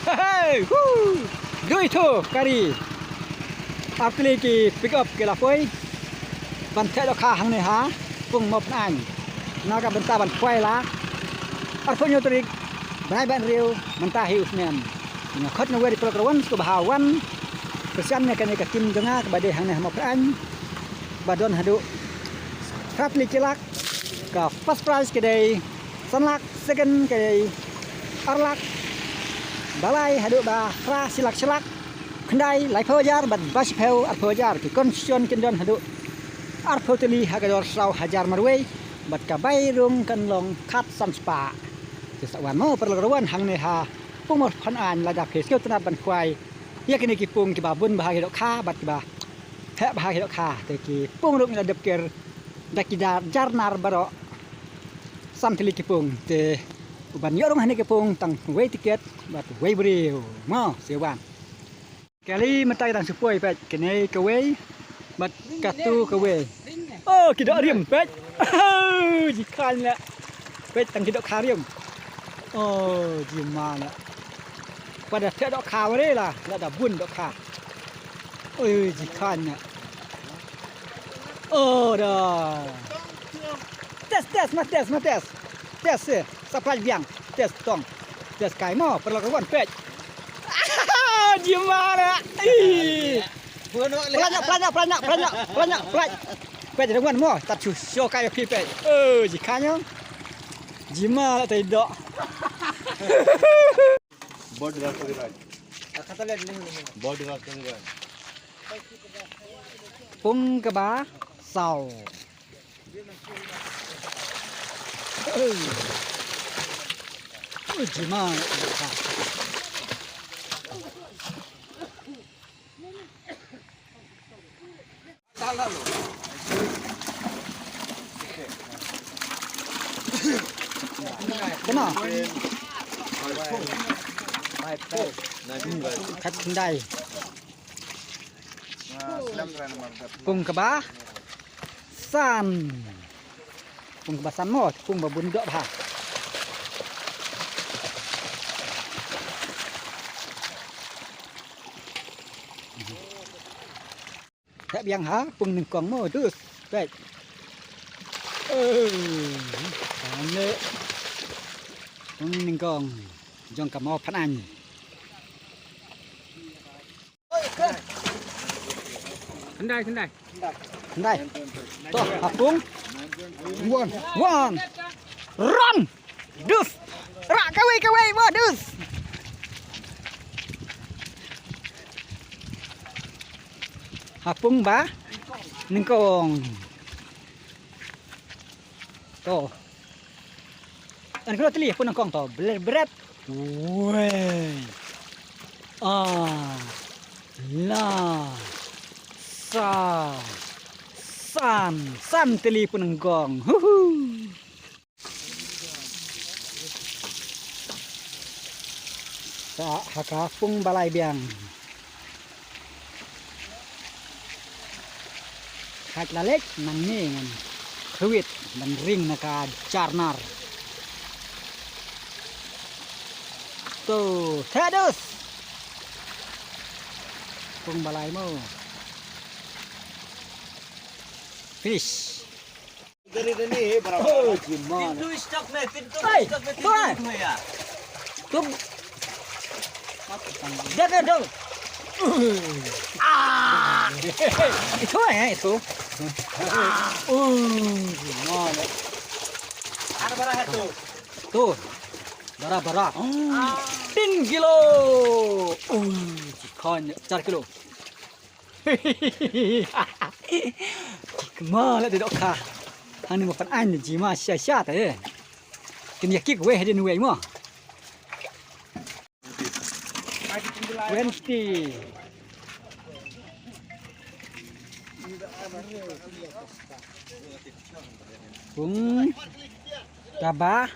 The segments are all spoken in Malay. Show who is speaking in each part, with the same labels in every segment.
Speaker 1: Hey, woo! Do itu kari. Apli ki pick up ke lapoi. Ban thai do kha hang ne ha. Pung mop an. Naga benta ban kwai la. Arfonyo trik. Bai ban riu menta hi usmen. Nga khot na weri program ko bahawan. Persian ne kan ka tim denga ke bade hang ne mop an. Badon hadu. Apli kilak. Ka first prize ke dei. Sanlak second ke dei. Arlak balai hadu ba fra silak kendai lai phajar bat baspheu ar phajar ki konstitution kendon hadu ar photeli hagador sau hajar marwei bat ka bai rung kan long khat sam spa ti sawan mo perlawan hang ne ha pung mo phan an la da phe skill tanat ban khwai yakini ki pung ki ba bun ba ha kha bat ki ba the ba ha kha te ki pung rung la dep ker dakida jarnar baro sam teli ki pung te ban yorong hane ke pung tang wei tiket bat wei brio mo sewan kali matai tang supoi pet kene ke wei bat katu ke wei oh kidok riem pet jikan la pet tang kidok khariem oh jimana pada te dok kha wale la da bun dok kha oi jikan ya oh da tes supply biang tes tong tes kai mo perlakuan pet gimana pelanya pet dengan mo tak show kai pet jikanya gimana tidak
Speaker 2: board rasa dirai kata lihat board rasa dirai
Speaker 1: pung ke ba sau gimana
Speaker 2: salah lo
Speaker 1: kenapa kat kendai pung ke ba san pung ke ba san mo pung ba bun dok ba tak biang ha pung nengkong mo dus baik ane pung nengkong jong ka mo phan an kendai to hapung one run dus ra kawai mo dus hapung ba ningkong to an kalau teli pun ningkong to berat weh la san teli pun ningkong sa hakapung balai biang hak lalek nang ni ngan kruit dan ring naka charnar tu thadus pung balai mo fish
Speaker 2: dari ni berapa
Speaker 1: gimana
Speaker 2: pintu stok me ya
Speaker 1: tu dah itu itu gimana
Speaker 2: ada berapa
Speaker 1: tuh bara 10 kilo kan 4 kilo kemana tidak kah hani mo pan an jima sya ta kin yakik we hedin we mo 20 pung gabah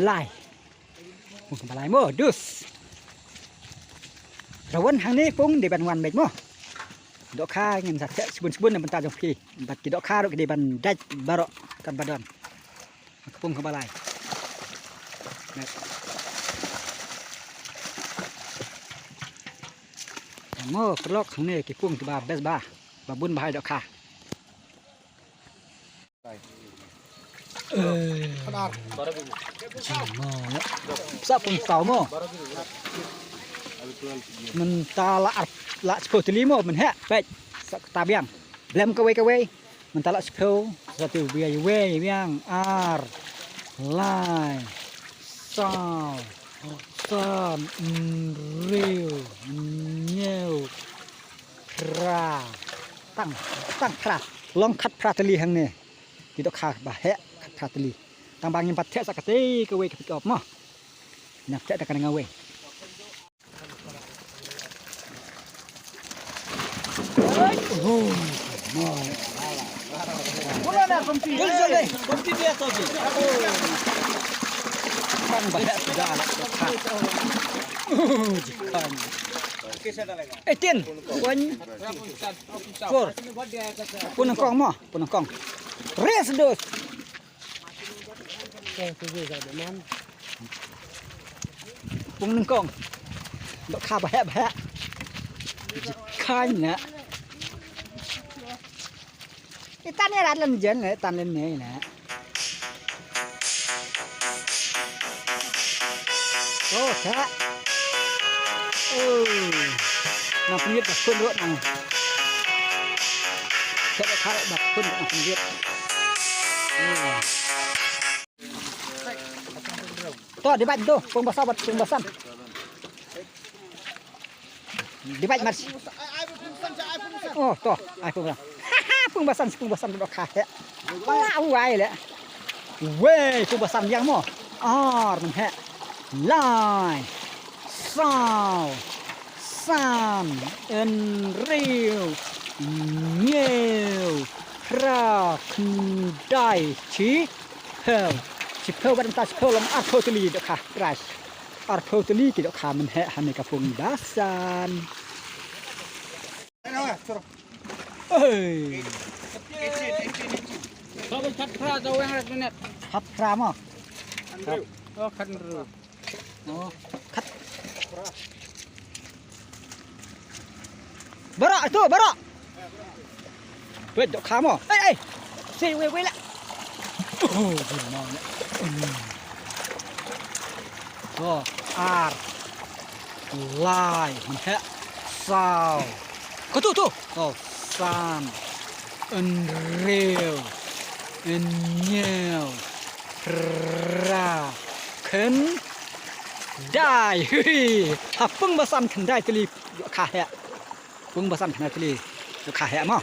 Speaker 1: lai pung balai mo dus rawan hang ni pung di ban wan mek mo dok kha ngin sak sebun ban ta jong ki bat ki dok kha ro di ban daj barok kan badon pung balai mơ cái lốc kháng này cái cuồng từ bà best ba và buôn bài đó cả sao pun tahu mo mình ta lạ seperti lima mình hẹ baik ta biang belum kawe mình ta lạ seperti satu biaya biang ar lai sao san riu nhiều ra tăng pra long khát pra teli hang ne kita khah bah hẹ khát pra teli tăng bang empat hẹ sakati kawe ke pick up mo nak cak tak kena ngawe Mula dah kompi. Kompi dia tu. Kan banyak sudah anak dekat. Jikan. Tin. Wan. Kor. Punang kong mo. Punang kong. Res dos. Punang kong. Dok kha bah. Jikan na. Tan này đặt lên dân này, tan lên này nè. Ô thế. Nằm phân biệt đặt khuôn luôn này. Sẽ đặt khai đặt khuôn nằm phân biệt. Tuh di baju tuh, pung basah pung basan. Di baju mas. Oh tuh, ai pung basah. Pung basan dok kah ya. Wow wai le. Wei pung basan yang mo. Mình hẹ. Lai. Sao. San. En riu. Nhiều. Ra. Dai. Chi. Heo. Chi heo ban ta chi heo lam artoteli dok kah. Crash. Artoteli ki dok kah mình hẹ han ka pung basan. Ơi.
Speaker 2: Kalau cat pra jauh yang rek net.
Speaker 1: Hấp ra mà.
Speaker 2: Oh kan ru.
Speaker 1: Khắt. Bara itu bara. Wait dok khám mà. Ê. Xì quay lại. Rồi, ar. Lai, mình hẹ. Sao. Có tu. Oh, san. Unreal. Nhiều. Ra. Khấn. Đai. Pung basan khấn đai teli. Khá hẹ. Pung basan khấn đai teli. Khá hẹ mà.